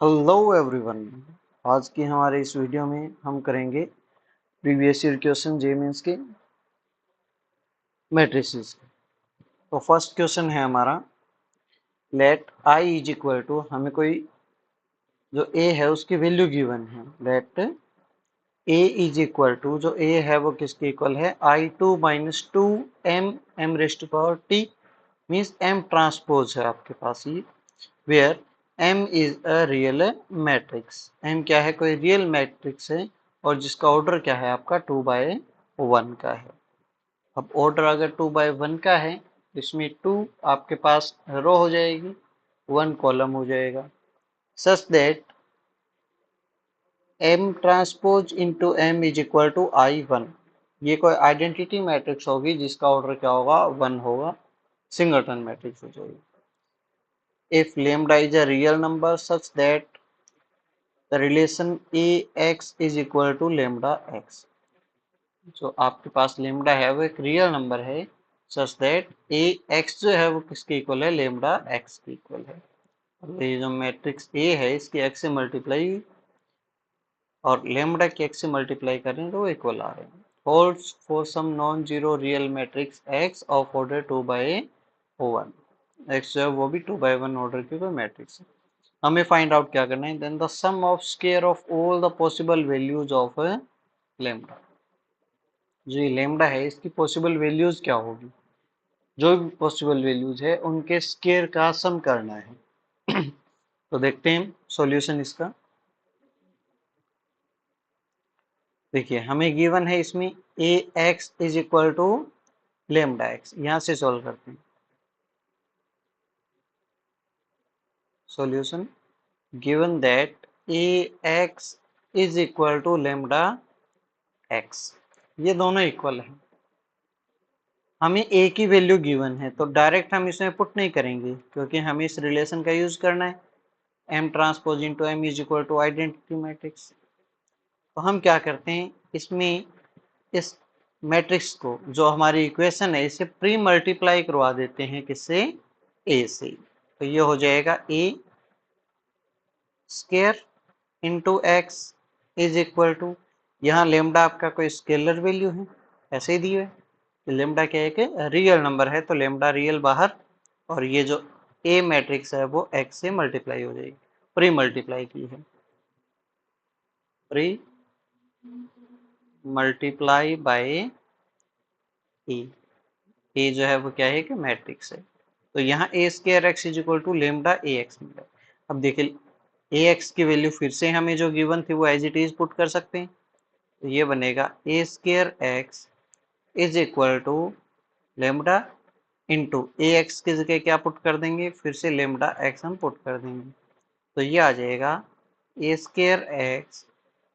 Hello everyone. आज की हमारे इस वीडियो में हम करेंगे previous year question JEE Mains के मैट्रिसेस। तो फर्स्ट क्वेश्चन है हमारा, let I is equal to, हमें कोई जो ए है उसकी वैल्यू गिवन है। Let A is equal to, जो ए है वो किसके इक्वल है, I two minus two M M rest to power T, means M transpose है आपके पास ये, where M is a real matrix. M क्या है, कोई रियल मैट्रिक्स है और जिसका ऑर्डर क्या है आपका 2/1 का है। अब ऑर्डर अगर 2/1 का है, इसमें 2 आपके पास रो हो जाएगी, 1 कॉलम हो जाएगा, such that M transpose into M is equal to I1। ये कोई आइडेंटिटी मैट्रिक्स होगी जिसका ऑर्डर क्या होगा, 1 होगा, सिंगलटन मैट्रिक्स हो जाएगी। If lambda is a real number such that the relation ax is equal to lambda x, जो आपके पास lambda है वो एक रियल नंबर है, such that ax जो है वो किसके इक्वल है, lambda x के इक्वल है। ये जो मैट्रिक्स A है इसकी x से मल्टीप्लाई और lambda की x से मल्टीप्लाई करें तो वो इक्वल आ रहे हैं। Holds for some non zero real matrix x of order 2/1। x जो है वो भी 2/1 ऑर्डर की कोई मैट्रिक्स है। हमें फाइंड आउट क्या करना है, then the sum of square of all the possible values of lambda. जो ये लेम्डा है इसकी पॉसिबल वैल्यूज क्या होगी, जो भी पॉसिबल वैल्यूज है उनके स्क्वायर का सम करना है। तो देखते हैं सॉल्यूशन इसका। देखिए हमें गिवन है इसमें A X is equal to lambda X, यहां से सॉल्व करते हैं। Solution given that A X is equal to lambda X, ये दोनों इक्वल है। हमें ए की वैल्यू गिवन है तो डायरेक्ट हम इसमें पुट नहीं करेंगे क्योंकि हमें इस रिलेशन का यूज करना है, M transpose into M is equal to identity matrix. तो हम क्या करते हैं, इसमें इस मैट्रिक्स को, जो हमारी इक्वेशन है, इसे प्री मल्टीप्लाई करवा देते हैं किससे, ए से। तो ये हो जाएगा A square into X is equal to, यहाँ लेमडा आपका कोई स्केलर वैल्यू है, ऐसे ही दी है। लेमडा क्या है कि रियल नंबर है तो लेमडा रियल बाहर, और ये जो ए मैट्रिक्स है वो एक्स से मल्टीप्लाई हो जाएगी, प्री मल्टीप्लाई की है, प्री मल्टीप्लाई बाय ए। ए जो है वो क्या है कि मैट्रिक्स है, तो यहाँ A square X is equal to lambda A X मिला। अब देखिए ए एक्स की वैल्यू फिर से हमें जो गिवन थी वो एज इट इज पुट कर सकते हैं, तो ये बनेगा A square X is equal to lambda into A X की जगह क्या पुट कर देंगे, फिर से लेमडा एक्स हम पुट कर देंगे, तो ये आ जाएगा A square X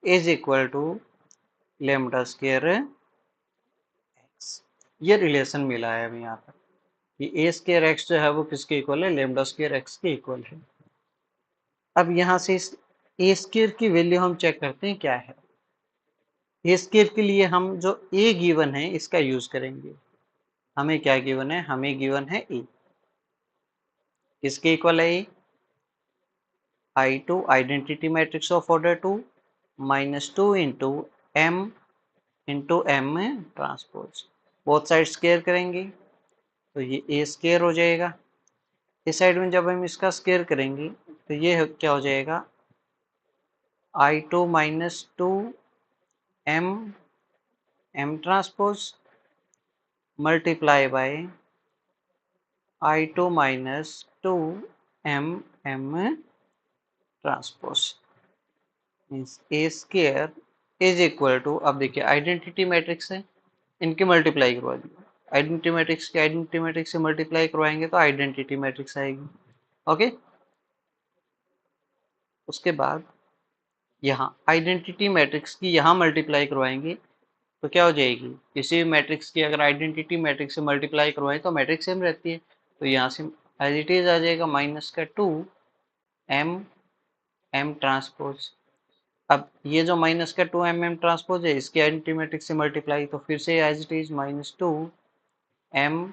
is equal to lambda square X. ये रिलेशन मिला है हमें यहाँ पर कि ए स्क्वायर एक्स जो है वो किसके इक्वल है, लेमडा स्क्वायर एक्स के इक्वल है। अब यहाँ से इस ए स्क्वायर की वैल्यू हम चेक करते हैं क्या है। ए स्क्वायर के लिए हम जो ए गिवन है इसका यूज करेंगे। हमें क्या गिवन है, हमें गिवन है ए, किसके इक्वल है A, I2 identity matrix of order 2 -2 into M transpose, both side square करेंगे तो ये ए स्क्वायर हो जाएगा। इस साइड में जब हम इसका स्क्वायर करेंगे तो ये क्या हो जाएगा, I2 -2 M transpose multiply by I2 -2 M transpose, means A square is equal to, अब देखिए आइडेंटिटी मैट्रिक्स है, इनके मल्टीप्लाई करवा दिए, आइडेंटिटी मैट्रिक्स के आइडेंटिटी मैट्रिक्स से मल्टीप्लाई करवाएंगे तो आइडेंटिटी मैट्रिक्स आएगी। ओके, उसके बाद यहाँ आइडेंटिटी मैट्रिक्स की यहाँ मल्टीप्लाई करवाएंगे तो क्या हो जाएगी, किसी भी मैट्रिक्स की अगर आइडेंटिटी मैट्रिक्स से मल्टीप्लाई करवाएं तो मैट्रिक्स सेम रहती है, तो यहाँ से एज इट इज आ जाएगा -2 एम ट्रांसपोज। अब ये जो -2 एम ट्रांसपोज है इसकी आइडेंटिटी मैट्रिक्स से मल्टीप्लाई, तो फिर से as it is -2 M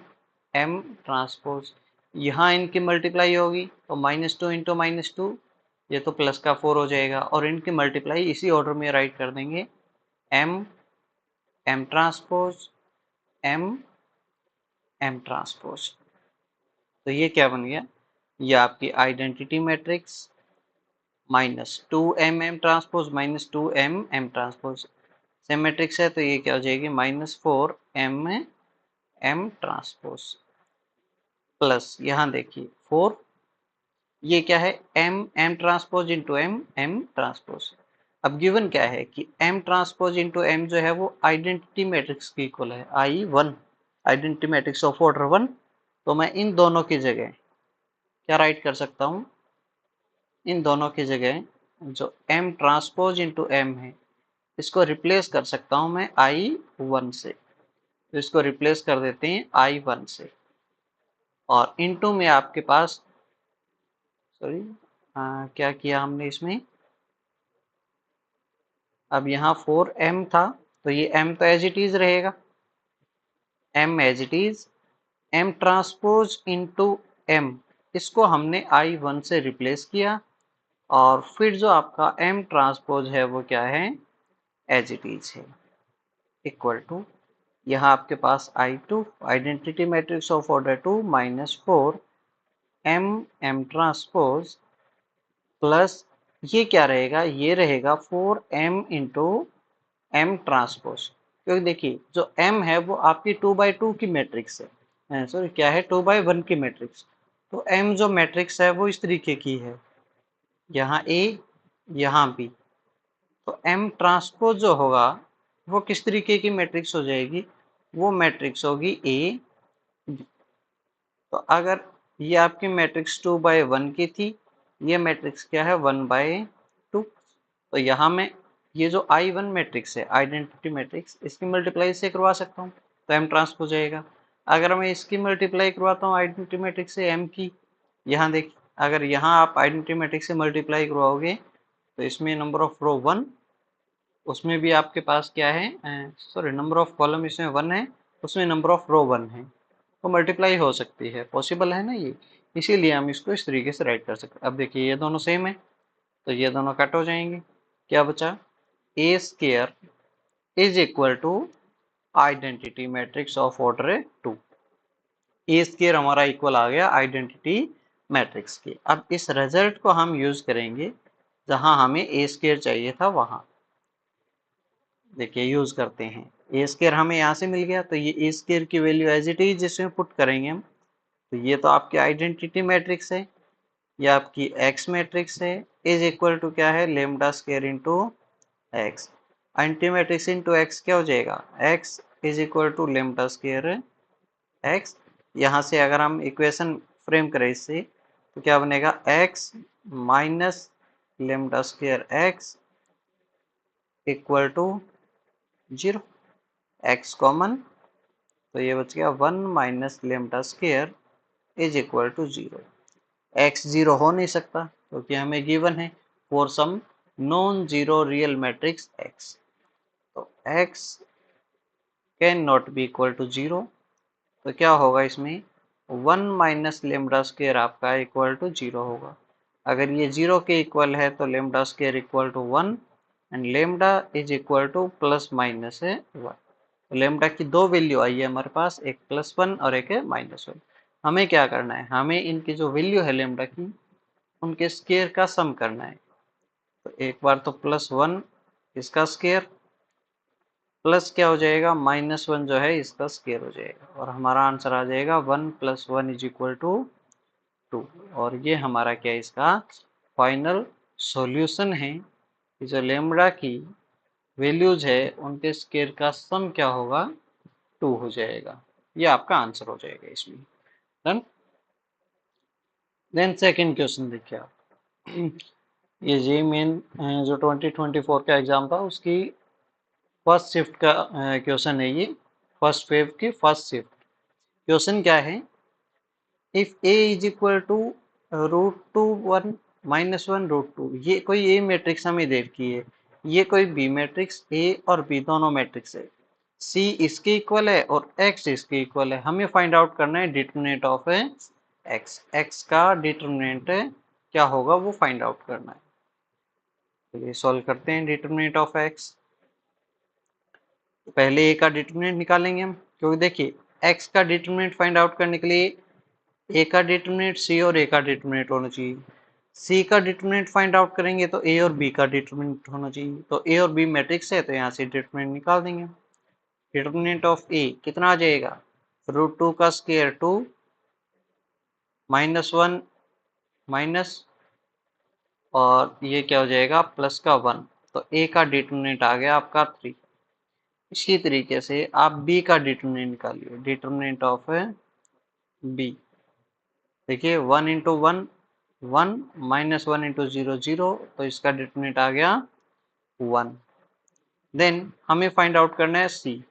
transpose, यहाँ इनकी मल्टीप्लाई होगी तो -2 इंटू -2 ये तो प्लस का 4 हो जाएगा और इनकी मल्टीप्लाई इसी ऑर्डर में राइट कर देंगे, M M transpose M M transpose. तो ये क्या बन गया, ये आपकी identity matrix minus 2m m transpose minus 2m m transpose, same matrix है तो ये क्या हो जाएगी -4m m ट्रांसपोज प्लस यहाँ देखिए 4, ये क्या है m m transpose into m m transpose. अब गिवन क्या है कि m ट्रांसपोज इंटू m जो है वो आइडेंटिटी मैट्रिक्स की इक्वल है I1, identity matrix of order 1। तो मैं इन दोनों की जगह क्या राइट कर सकता हूँ, इन दोनों की जगह जो m ट्रांसपोज इंटू m है इसको रिप्लेस कर सकता हूँ मैं I1 से, तो इसको रिप्लेस कर देते हैं I1 से और इनटू में आपके पास सॉरी क्या किया हमने इसमें, अब यहाँ 4m था तो ये m तो एज इट इज रहेगा, m as it is, m transpose into m इसको हमने I1 से रिप्लेस किया और फिर जो आपका m ट्रांसपोज है वो क्या है एज इट इज है, इक्वल टू यहाँ आपके पास I2 identity matrix of order 2 -4 m m transpose plus ये क्या रहेगा, ये रहेगा 4m इंटू m ट्रांसपोज, क्योंकि देखिए जो m है वो आपकी 2/2 की मैट्रिक्स है, सॉरी क्या है 2/1 की मैट्रिक्स। तो m जो मैट्रिक्स है वो इस तरीके की है, यहाँ A यहाँ B, तो m ट्रांसपोज जो होगा वो किस तरीके की मैट्रिक्स हो जाएगी, वो मैट्रिक्स होगी A। तो अगर ये आपकी मैट्रिक्स 2/1 की थी, ये मैट्रिक्स क्या है 1/2, तो यहाँ में ये जो I1 मैट्रिक्स है आइडेंटिटी मैट्रिक्स इसकी मल्टीप्लाई से करवा सकता हूँ तो m ट्रांसपोज जाएगा। अगर मैं इसकी मल्टीप्लाई करवाता हूँ आइडेंटिटी मैट्रिक्स से m की, यहाँ देखिए अगर यहाँ आप आइडेंटिटी मैट्रिक्स से मल्टीप्लाई करवाओगे तो इसमें नंबर ऑफ रो 1, उसमें भी आपके पास क्या है सॉरी नंबर ऑफ कॉलम इसमें 1 है, उसमें नंबर ऑफ रो 1 है, तो मल्टीप्लाई हो सकती है, पॉसिबल है ना ये, इसीलिए हम इसको इस तरीके से राइट कर सकते हैं। अब देखिए ये दोनों सेम है तो ये दोनों कट हो जाएंगे, क्या बचा A square is equal to identity matrix of order 2, A square हमारा इक्वल आ गया आइडेंटिटी मैट्रिक्स के। अब इस रिजल्ट को हम यूज करेंगे जहां हमें ए स्क्वायर चाहिए था वहां, देखिए यूज करते हैं, ए स्क्वायर हमें यहाँ से मिल गया तो ये ए स्क्वायर की वैल्यू एज इट इज जिसमें पुट करेंगे हम, तो ये तो आपकी आइडेंटिटी मैट्रिक्स है, ये आपकी एक्स मैट्रिक्स है, इज इक्वल टू क्या है lambda square into X, identity matrix into X क्या हो जाएगा X is equal to lambda square X. यहाँ से अगर हम इक्वेशन फ्रेम करें इससे तो क्या बनेगा X minus lambda square X equal to 0, X common तो ये बच गया 1 minus lambda square is equal to 0। X 0 हो नहीं सकता क्योंकि हमें गिवन है for some non zero real matrix X, तो X can not be equal to 0, तो क्या होगा इसमें 1 माइनस लेमडा स्क्वायर आपका इक्वल टू 0 होगा। अगर ये 0 के इक्वल है तो lambda square equal to 1 and lambda is equal to plus minus है 1। तो लेमडा की दो वैल्यू आई है हमारे पास, एक +1 और एक है -1। हमें क्या करना है, हमें इनकी जो वैल्यू है लेमडा की उनके स्क्वायर का सम करना है, तो एक बार तो +1 इसका स्क्वायर प्लस क्या हो जाएगा -1 जो है इसका स्क्वायर हो जाएगा और हमारा आंसर आ जाएगा 1 + 1 इज इक्वल टू 2। और ये हमारा क्या है इसका फाइनल सॉल्यूशन है कि जो लेमडा की वैल्यूज है उनके स्क्वायर का सम क्या होगा 2 हो जाएगा, ये आपका आंसर हो जाएगा इसमें। डन। देन सेकंड क्वेश्चन देखिए आप, ये जी मेन जो 2024 का एग्जाम था उसकी फर्स्ट शिफ्ट का क्वेश्चन है ये, फर्स्ट वेव की फर्स्ट शिफ्ट। क्वेश्चन क्या है, if a is equal to √2 1 -1 √2, ये कोई ए मैट्रिक्स हमें दे रखी है, ये कोई बी मैट्रिक्स, ए और बी दोनों मैट्रिक्स है, सी इसके इक्वल है और एक्स इसके इक्वल है, हमें फाइंड आउट करना है डिटरमिनेंट ऑफ एक्स, एक्स का डिटरमिनेंट क्या होगा वो फाइंड आउट करना है। चलिए सॉल्व करते हैं डिटरमिनेंट ऑफ एक्स। पहले ए का डिटरमिनेंट निकालेंगे हम, क्योंकि देखिए एक्स का डिटरमिनेंट फाइंड आउट करने के लिए ए का डिटरमिनेंट सी और ए का डिटरमिनेंट होना चाहिए। सी का डिटरमिनेंट फाइंड आउट करेंगे तो ए और बी का डिटरमिनेंट होना चाहिए। तो ए और बी मैट्रिक्स है तो यहाँ से डिटरमिनेंट निकाल देंगे। डिटरमिनेंट ऑफ ए कितना आ जाएगा, √2 का स्क्वायर 2 -1 माइनस और ये क्या हो जाएगा प्लस का 1। तो ए का डिटरमिनेंट आ गया आपका 3। इसी तरीके से आप बी का डिटरमिनेंट निकालिए। डिटरमिनेंट ऑफ बी देखिए 1 इंटू 1 1 -1 इंटू 0 0, तो इसका डिटरमिनेंट आ गया 1। देन हमें फाइंड आउट करना है सी।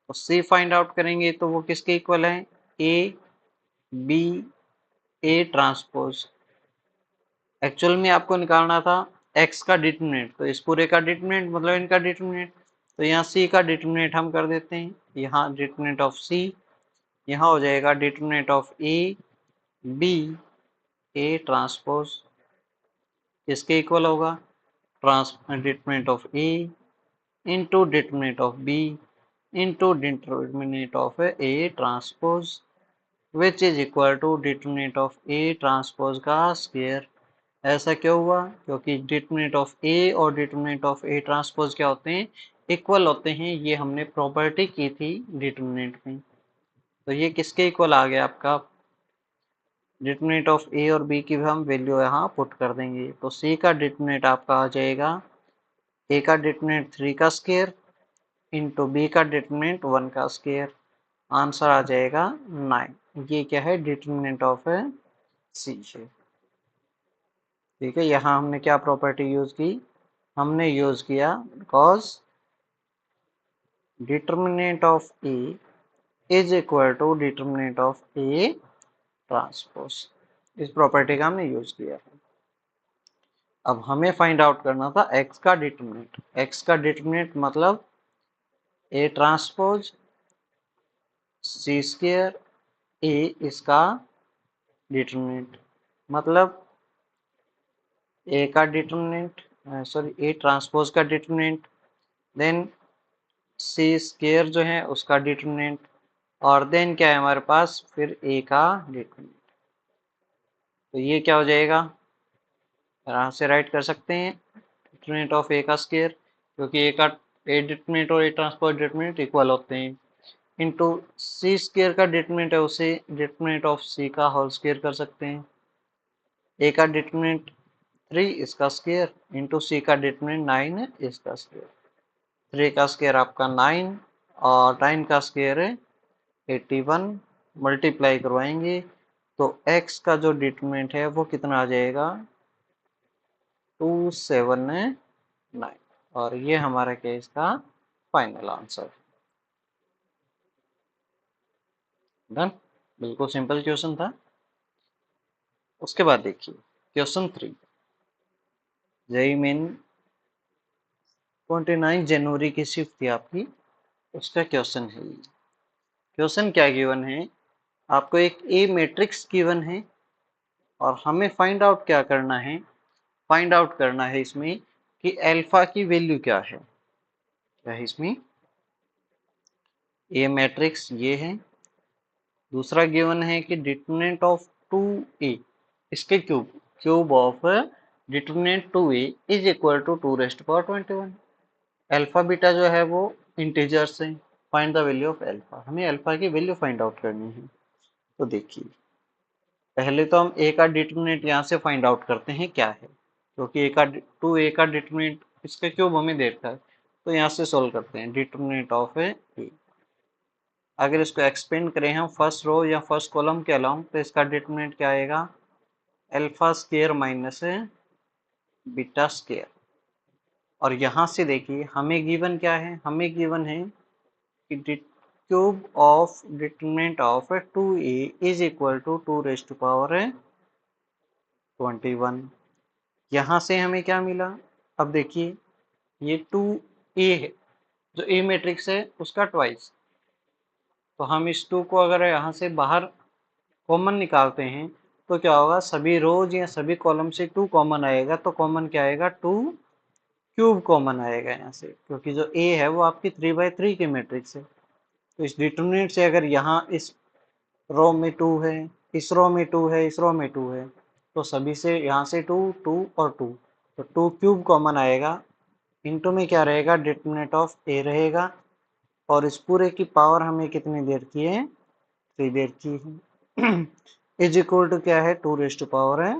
तो सी फाइंड आउट करेंगे तो वो किसके इक्वल है, A B A transpose. Actual में आपको निकालना था एक्स का डिटरमिनेंट, तो इस पूरे का डिटरमिनेंट मतलब इनका डिटरमिनेंट। तो यहाँ सी का डिटरमिनेंट हम कर देते हैं, यहाँ डिटरमिनेंट ऑफ सी, यहाँ हो जाएगा determinant of A B A transpose किसके इक्वल होगा, determinant of A into determinant of B into determinant of A transpose which is equal to determinant of A transpose का स्क्वायर। ऐसा क्यों हुआ, क्योंकि डिटरमिनेंट ऑफ ए और डिटरमिनेंट ऑफ ए ट्रांसपोज क्या होते हैं, इक्वल होते हैं। ये हमने प्रॉपर्टी की थी डिटरमिनेंट में। तो ये किसके इक्वल आ गया आपका, डिटरमिनेंट ऑफ ए और बी की भी हम वैल्यू यहाँ पुट कर देंगे। तो सी का डिटरमिनेंट आपका आ जाएगा ए का डिटरमिनेंट 3 का स्क्वायर इंटू बी का डिटरमिनेंट 1 का स्क्वायर। आंसर आ जाएगा 9। ये क्या है, डिटरमिनेंट ऑफ सी है। ठीक है, यहाँ हमने क्या प्रॉपर्टी यूज की, हमने यूज किया because determinant of A is equal to determinant of A transpose. इस प्रॉपर्टी का हमने यूज किया है। अब हमें फाइंड आउट करना था एक्स का डिटरमिनेंट। एक्स का डिटरमिनेंट मतलब ए ट्रांसपोज सी स्क्वायर ए इसका डिटरमिनेंट, मतलब ए का डिटरमिनेंट सॉरी ए ट्रांसपोज का डिटरमिनेंट, देन सी स्क्वायर जो है उसका डिटरमिनेंट, और देन क्या है हमारे पास फिर ए का डिटरमिनेंट। तो ये क्या हो जाएगा, यहाँ से राइट कर सकते हैं डिटरमिनेंट ऑफ ए का स्क्वायर, क्योंकि ए का ए डिटरमिनेंट और ए ट्रांसपोज डिटरमिनेंट इक्वल होते हैं, इंटू सी स्क्वायर का डिटरमिनेंट है उसे डिटरमिनेंट ऑफ सी का होल स्क्वायर कर सकते हैं। ए का डिटरमिनेंट 3 इसका स्क्वायर इंटू सी का डिटरमिनेंट 9 है इसका स्क्वायर। 3 का स्क्वायर आपका 9 और 9 का स्क्वायर है 81। मल्टीप्लाई करवाएंगे तो x का जो डिटरमिनेंट है वो कितना आ जाएगा 279। और ये हमारा केस का फाइनल आंसर। डन, बिल्कुल सिंपल क्वेश्चन था। उसके बाद देखिए क्वेश्चन 3, जेईई मेन 29 जनवरी की शिफ्ट थी आपकी, उसका क्वेश्चन है। क्वेश्चन क्या गिवन है, आपको एक ए मैट्रिक्स गिवन है और हमें फाइंड आउट क्या करना है, फाइंड आउट करना है इसमें कि अल्फा की वैल्यू क्या है। क्या है इसमें, ए मैट्रिक्स ये है, दूसरा गिवन है कि डिटरमिनेंट ऑफ 2a इसके cube, cube of determinant 2a is equal to 2⁻21। Alpha beta जो है वो इंटीजर्स हैं, find the value of alpha. हमें अल्फा की वैल्यू फाइंड आउट करनी है। तो देखिए पहले तो हम ए का डिटरमिनेंट यहाँ से फाइंड आउट करते हैं क्या है, क्योंकि ए का 2a का डिटरमिनेंट इसका क्यूब हमें देखता है। तो यहाँ से सोल्व करते हैं डिटरमिनेंट ऑफ ए। अगर इसको एक्सपेंड करें हम फर्स्ट रो या फर्स्ट कॉलम के अलाउंग, तो इसका डिटरमिनेंट क्या आएगा, alpha square minus beta square. और यहाँ से देखिए हमें गिवन क्या है, हमें गिवन है कि cube of determinant of 2a is equal to 2⁻21। यहाँ से हमें क्या मिला, अब देखिए ये 2a है जो ए मैट्रिक्स है उसका ट्वाइस। तो हम इस 2 को अगर यहाँ से बाहर कॉमन निकालते हैं तो क्या होगा, सभी रोज या सभी कॉलम से 2 कॉमन आएगा, तो कॉमन क्या आएगा, 2 क्यूब कॉमन आएगा यहाँ से, क्योंकि जो ए है वो आपकी 3/3 की मैट्रिक्स है। तो इस डिटरमिनेंट से अगर यहाँ इस रो में 2 है, इस रो में 2 है, इस रो में 2 है, तो सभी से यहाँ से 2 2 और 2, तो 2 क्यूब कॉमन आएगा। इनटू में क्या रहेगा, डिटरमिनेंट ऑफ ए रहेगा, और इस पूरे की पावर हमें कितनी देर की है, 3 देर की है। इज इक्वल टू क्या है, 2 रेज़ टू पावर है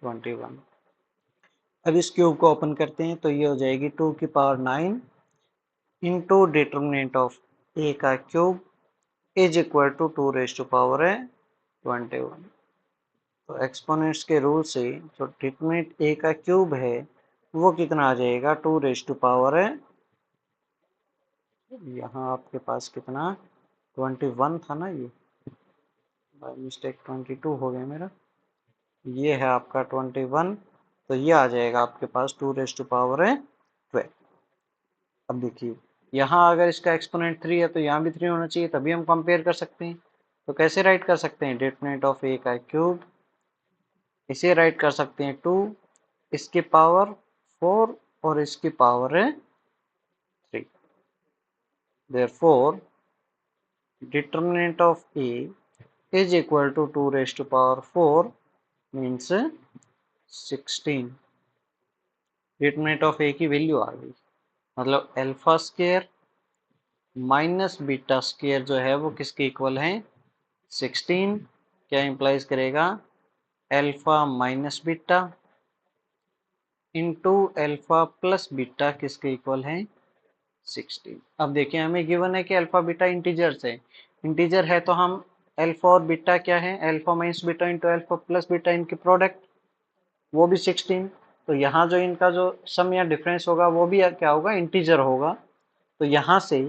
21। अब इस क्यूब को ओपन करते हैं तो ये हो जाएगी 2 की power 9 into determinant of A का cube is equal to 2 raise to power है 21। तो एक्सपोनेंट्स के रूल से जो डिटरमिनेंट ए का क्यूब है वो कितना आ जाएगा, 2 रेज़ टू पावर है, यहाँ आपके पास कितना 21 था ना, ये बाय मिस्टेक 22 हो गया मेरा, ये है आपका 21, तो ये आ जाएगा आपके पास 2 रेज़ टू पावर है 12। अब देखिए यहाँ अगर इसका एक्सपोनेंट 3 है तो यहाँ भी 3 होना चाहिए, तभी हम कंपेयर कर सकते हैं। तो कैसे राइट कर सकते हैं, डिटरमिनेंट ऑफ ए का क्यूब, इसे राइट कर सकते हैं 2, इसकी पावर 4 और इसकी पावर है 3। Therefore, determinant of A is equal to 2 raised to power 4 means 16। Determinant of ए की वैल्यू आ गई, मतलब alpha square minus beta square जो है वो किसके इक्वल है, 16। क्या इंप्लाइज करेगा, alpha minus beta into alpha plus beta किसके इक्वल है, 16। अब देखिए हमें गिवन है कि अल्फा बीटा इंटीजर्स है, इंटीजर है तो हम अल्फा और बीटा क्या है, alpha minus beta into alpha plus beta, इनकी प्रोडक्ट वो भी 16। तो यहाँ जो इनका जो सम या डिफरेंस होगा वो भी क्या होगा, इंटीजर होगा। तो यहाँ से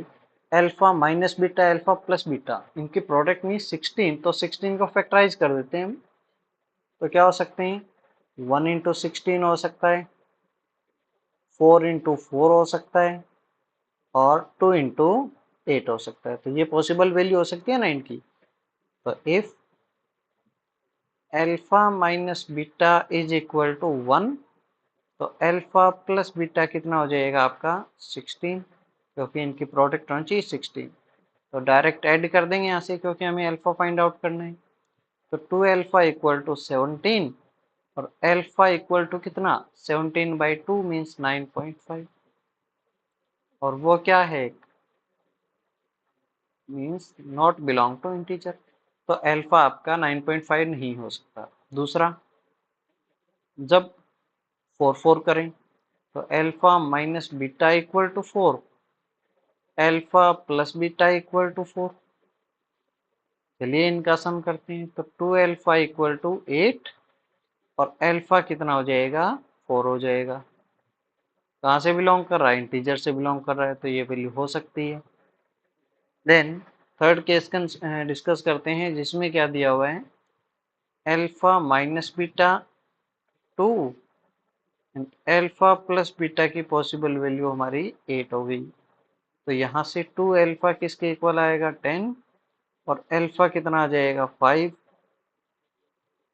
alpha minus beta alpha plus beta इनकी प्रोडक्ट में 16, तो 16 को फैक्टराइज कर देते हैं हम, तो क्या हो सकते हैं, 1 इंटू 16 हो सकता है, 4 इंटू 4 हो सकता है, और 2 इंटू 8 हो सकता है। तो ये पॉसिबल वैल्यू हो सकती है ना इनकी। तो if alpha minus beta is equal to 1, तो अल्फा प्लस बीटा कितना हो जाएगा आपका 16, क्योंकि इनकी प्रोडक्ट होनी चाहिए 16। तो डायरेक्ट ऐड कर देंगे यहाँ से, क्योंकि हमें अल्फा फाइंड आउट करना है। तो 2 अल्फा इक्वल टू 17 और अल्फा इक्वल टू कितना, 17/2 मीन्स 9.5, और वो क्या है, means not belong to integer. तो अल्फा आपका 9.5 नहीं हो सकता। दूसरा, जब 4 4 करें तो alpha minus beta equal to 4, alpha plus beta equal to 4। चलिए इनका सम करते हैं, तो 2 अल्फा इक्वल टू 8 और अल्फा कितना हो जाएगा, 4 हो जाएगा। कहाँ से बिलोंग कर रहा है, इंटीजर से बिलोंग कर रहा है, तो ये वैल्यू हो सकती है। देन थर्ड केस का डिस्कस करते हैं, जिसमें क्या दिया हुआ है, alpha minus beta 2 and alpha plus beta की पॉसिबल वैल्यू हमारी 8 हो गई। तो यहाँ से 2 अल्फा किसके इक्वल आएगा, 10, और अल्फा कितना आ जाएगा 5,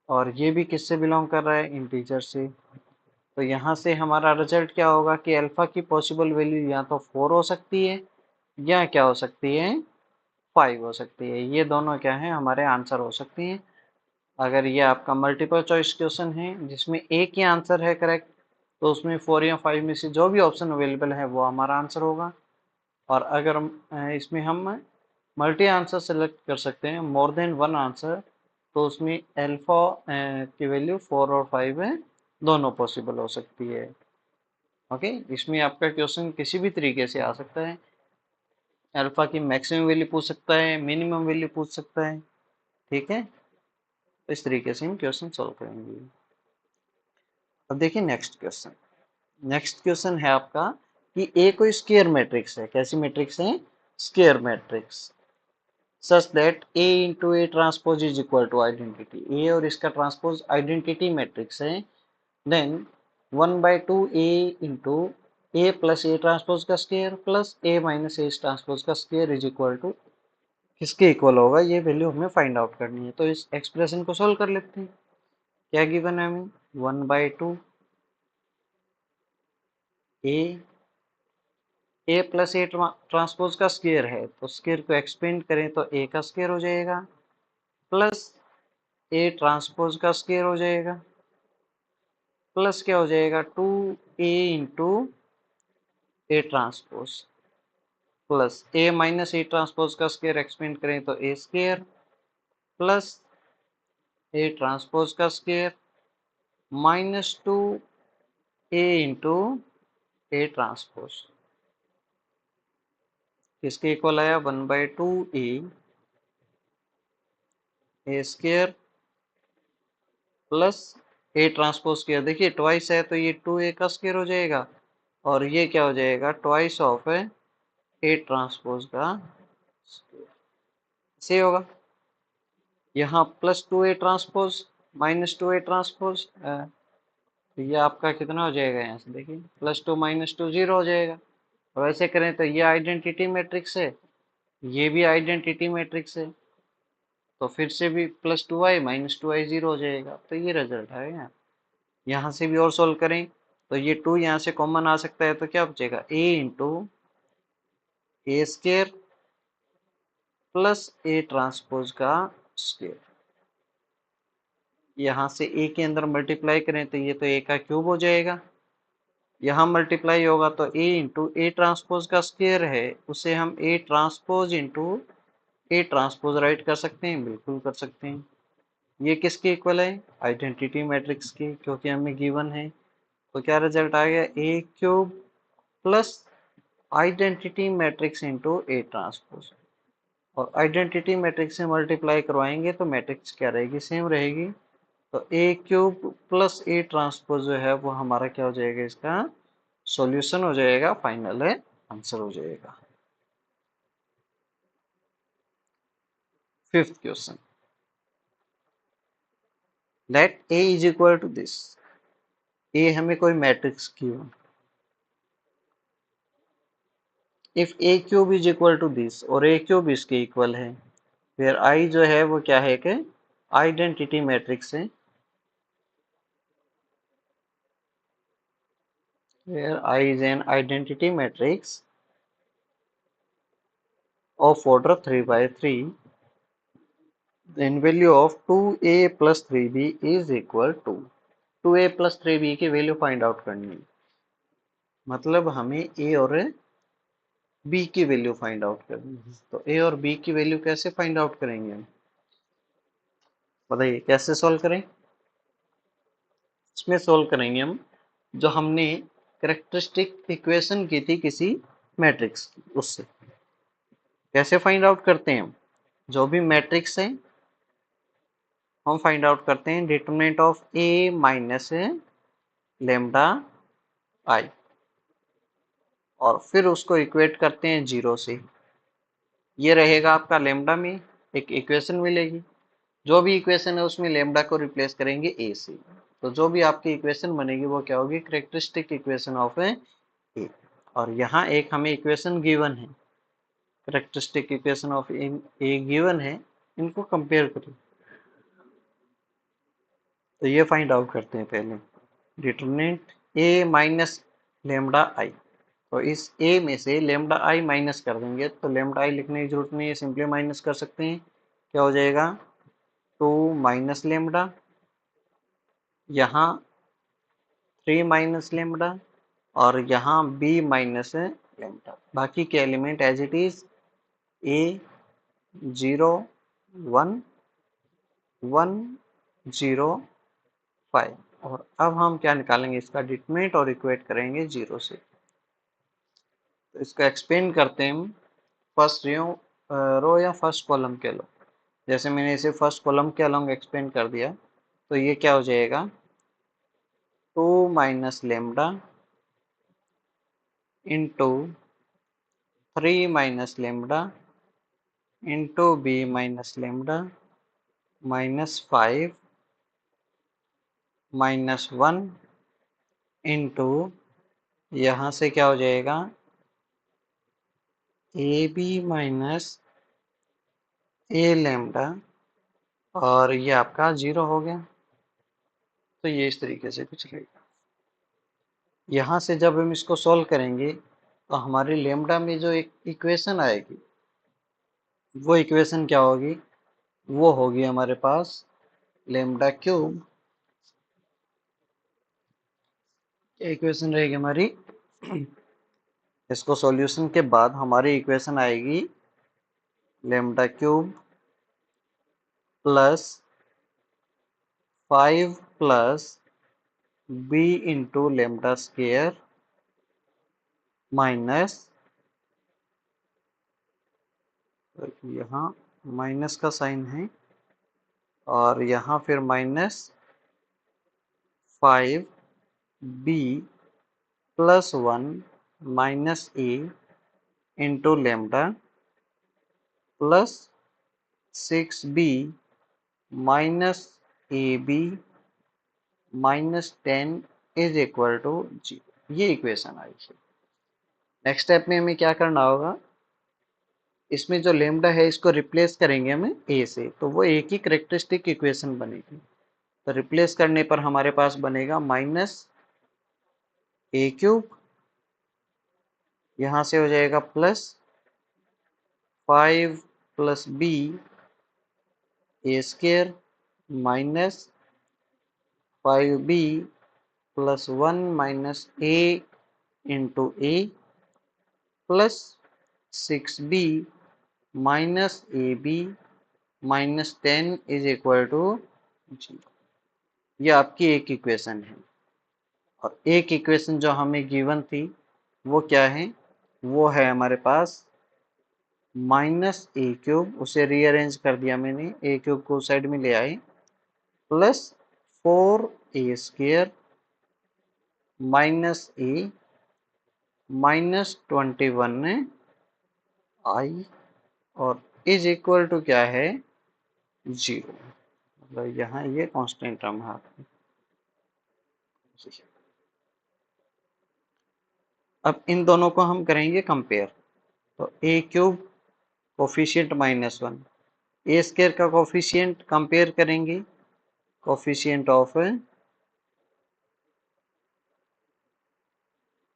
और ये भी किससे बिलोंग कर रहा है, इंटीजर से। तो यहाँ से हमारा रिजल्ट क्या होगा कि अल्फा की पॉसिबल वैल्यू या तो 4 हो सकती है या क्या हो सकती है, 5 हो सकती है। ये दोनों क्या है, हमारे आंसर हो सकती हैं। अगर ये आपका मल्टीपल चॉइस क्वेश्चन है जिसमें एक ही आंसर है करेक्ट, तो उसमें 4 या 5 में से जो भी ऑप्शन अवेलेबल है वो हमारा आंसर होगा। और अगर इसमें हम मल्टी आंसर सेलेक्ट कर सकते हैं, मोर देन वन आंसर, तो उसमें अल्फा की वैल्यू 4 और 5 है, दोनों पॉसिबल हो सकती है। ओके, इसमें आपका क्वेश्चन किसी भी तरीके से आ सकता है, अल्फा की मैक्सिमम वैल्यू पूछ सकता है, मिनिमम वैल्यू पूछ सकता है। ठीक है, तो इस तरीके से हम क्वेश्चन सॉल्व करेंगे। अब देखिए नेक्स्ट क्वेश्चन। नेक्स्ट क्वेश्चन है आपका कि ए कोई स्क्वायर मैट्रिक्स है, कैसी मैट्रिक्स है, square matrix, such that A into A transpose is equal to identity, A और इसका ट्रांसपोज आइडेंटिटी मैट्रिक्स है। Then 1/2 A into A plus A transpose का square plus A minus A transpose का square is equal to किसके equal होगा, ये value हमें find out करनी है। तो इस एक्सप्रेशन को सोल्व कर लेते हैं। क्या गिवन है हमें? 1/2 ए प्लस ए ट्रांसपोज का स्क्वायर है, तो स्क्वायर को एक्सपेंड करें तो ए का स्क्वायर हो जाएगा, प्लस ए ट्रांसपोज का स्क्वायर हो जाएगा, प्लस क्या हो जाएगा 2a into A transpose, plus A minus A transpose का स्क्वायर एक्सपेंड करें तो A square, plus A transpose का square -2a into A transpose, किसके इक्वल आया? 1/2 A square plus A transpose square. देखिए ट्वाइस है तो ये 2a का स्क्वायर हो जाएगा, और ये क्या हो जाएगा? ट्वाइस ऑफ ए ट्रांसपोज का स्क्वायर। से होगा यहाँ +2a ट्रांसपोज -2a ट्रांसपोज, तो ये आपका कितना हो जाएगा? यहाँ से देखिए +2 -2 0 हो जाएगा। और ऐसे करें तो ये आइडेंटिटी मैट्रिक्स है, ये भी आइडेंटिटी मैट्रिक्स है, तो फिर से भी +2i -2i 0 हो जाएगा। तो ये रिजल्ट है। यहाँ से भी और सोल्व करें तो ये 2 यहाँ से कॉमन आ सकता है, तो क्या बचेगा? a into A square plus A transpose का स्क्वायर। यहाँ से a के अंदर मल्टीप्लाई करें तो ये तो a का क्यूब हो जाएगा, यहाँ मल्टीप्लाई होगा तो a इंटू ए ट्रांसपोज का स्क्वायर है, उसे हम a transpose into A transpose right कर सकते हैं, बिल्कुल कर सकते हैं। ये किसके इक्वल है? आइडेंटिटी मैट्रिक्स के, क्योंकि हमें गिवन है। तो क्या रिजल्ट आ गया? A cube plus identity matrix into A transpose, और आइडेंटिटी मैट्रिक्स से मल्टीप्लाई करवाएंगे तो मैट्रिक्स क्या रहेगी? सेम रहेगी। तो A cube plus A transpose जो है वो हमारा क्या हो जाएगा? इसका सॉल्यूशन हो जाएगा, फाइनल है आंसर हो जाएगा। Fifth question, let A is equal to this. A हमें कोई मैट्रिक्स की हो, if A cube is equal to this, और ए क्यूब इसके इक्वल है, फिर आई जो है वो क्या है? कि आइडेंटिटी मैट्रिक्स है, where I is an identity matrix of order 3 by 3, then value of 2a plus 3b is equal to 2a plus 3b की वैल्यू फाइंड आउट करनी है। मतलब हमें a और b की वैल्यू फाइंड आउट करनी है। तो a और b की वैल्यू कैसे फाइंड आउट करेंगे हम? बताइए कैसे सॉल्व करें? इसमें सॉल्व करेंगे हम जो हमने कैरेक्टरिस्टिक इक्वेशन की थी किसी मैट्रिक्स की, उससे। कैसे फाइंड आउट करते हैं हम? जो भी मैट्रिक्स है हम फाइंड आउट करते हैं determinant of A minus lambda I, और फिर उसको इक्वेट करते हैं 0 से। ये रहेगा आपका लेमडा में एक इक्वेशन मिलेगी, जो भी इक्वेशन है उसमें लेमडा को रिप्लेस करेंगे ए से। तो जो भी आपकी इक्वेशन बनेगी वो क्या होगी? कैरेक्टरिस्टिक इक्वेशन ऑफ ए। और यहाँ एक हमें इक्वेशन गिवन है, characteristic equation of A given है, इनको कंपेयर करें। तो ये फाइंड आउट करते हैं पहले, determinant A minus lambda I. तो इस ए में से लेमडा आई माइनस कर देंगे, तो लेमडा आई लिखने की जरूरत नहीं है, सिंपली माइनस कर सकते हैं। क्या हो जाएगा? 2 माइनस लेमडा, यहाँ 3 माइनस लेमडा, और यहाँ बी माइनस लेमडा। बाकी के element as it is, A 0 1 1 0 5। और अब हम क्या निकालेंगे? इसका डिटरमिनेंट और इक्वेट करेंगे 0 से। तो इसको एक्सपेंड करते हैं हम फर्स्ट रो या फर्स्ट कॉलम के लो। जैसे मैंने इसे फर्स्ट कॉलम के अलोंग एक्सपेंड कर दिया, तो ये क्या हो जाएगा? 2 minus lambda into 3 minus lambda into B minus lambda -5 -1 into, यहाँ से क्या हो जाएगा? A B minus A lambda, और ये आपका 0 हो गया। तो ये इस तरीके से कुछ रहेगा। यहाँ से जब हम इसको सॉल्व करेंगे तो हमारी लेमडा में जो एक इक्वेशन आएगी वो इक्वेशन क्या होगी, वो होगी हमारे पास लेमडा क्यूब। इक्वेशन रहेगी हमारी, इसको सॉल्यूशन के बाद हमारी इक्वेशन आएगी lambda cube plus 5 plus B into lambda square minus, यहाँ माइनस का साइन है और यहाँ फिर minus 5b plus 1 minus A into lambda plus 6b minus A B minus 10 is equal to 0। ये इक्वेशन आई है। नेक्स्ट स्टेप में हमें क्या करना होगा, इसमें जो लेमडा है इसको रिप्लेस करेंगे हमें ए से, तो वो एक ही करेक्टरिस्टिक इक्वेशन बनेगी। तो रिप्लेस करने पर हमारे पास बनेगा माइनस ए क्यूब, यहाँ से हो जाएगा plus 5 plus B A square minus 5b plus 1 minus A into A plus 6b minus A B minus 10 is equal to 0। ये आपकी एक इक्वेशन है। और एक इक्वेशन जो हमें गिवन थी वो क्या है, वो है हमारे पास माइनस ए क्यूब, उसे रीअरेंज कर दिया मैंने, ए क्यूब को साइड में ले आए, प्लस 4a स्क्वेयर माइनस ए माइनस 21 आई और इज इक्वल टू क्या है 0। मतलब यहाँ ये कांस्टेंट टर्म है आपकी। अब इन दोनों को हम करेंगे कंपेयर। तो A cube coefficient -1, A square का कोफिशिएंट कंपेयर करेंगे, कोफिशिएंट ऑफ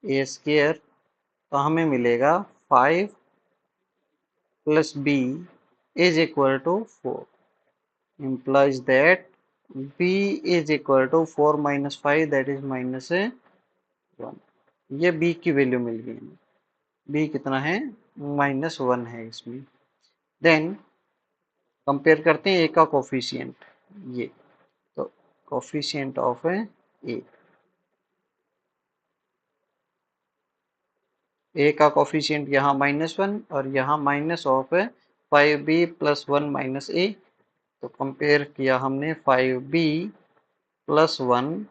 ए स्क्वायर, तो हमें मिलेगा 5 plus B is equal to 4, implies that b is equal to 4 minus 5 that is minus 1। ये b की वैल्यू मिल गई हमें, b कितना है -1 है इसमें। देन कंपेयर करते हैं a का कोफिशिएंट, ये तो कोफिशिएंट ऑफ a का कोफिशिएंट यहाँ -1 और यहाँ minus of 5b plus 1 minus a। तो कंपेयर किया हमने 5b प्लस 1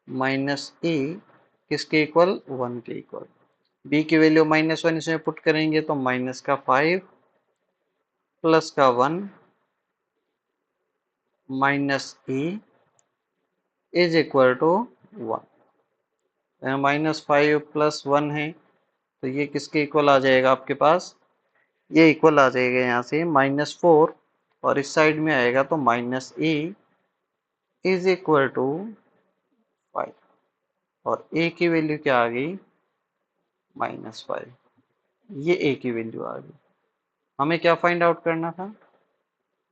माइनस ए किसके इक्वल 1 के इक्वल। b की वैल्यू -1 इसमें पुट करेंगे तो माइनस का 5 प्लस का 1 minus A is equal to 1। -5 plus 1 है तो ये किसके इक्वल आ जाएगा आपके पास, ये इक्वल आ जाएगा यहाँ से -4 और इस साइड में आएगा तो minus A is equal to 5 और ए की वैल्यू क्या आ गई -5। ये ए की वैल्यू आ गई। हमें क्या फाइंड आउट करना था,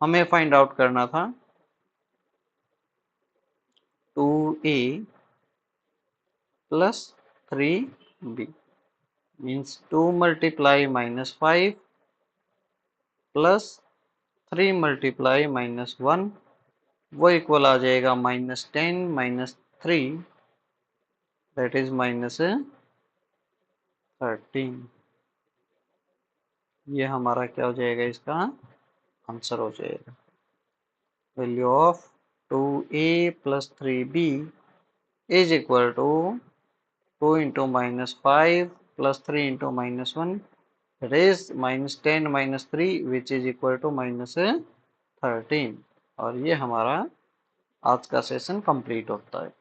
हमें फाइंड आउट करना था 2a plus 3b means 2 multiply -5 plus 3 multiply -1, वो इक्वल आ जाएगा -10 -3 दैट इज -13। ये हमारा क्या हो जाएगा, इसका आंसर हो जाएगा। Value of 2a plus 3b is equal to 2 into -5 plus 3 into -1 that is -10 -3 which is equal to -13। और ये हमारा आज का सेशन कंप्लीट होता है।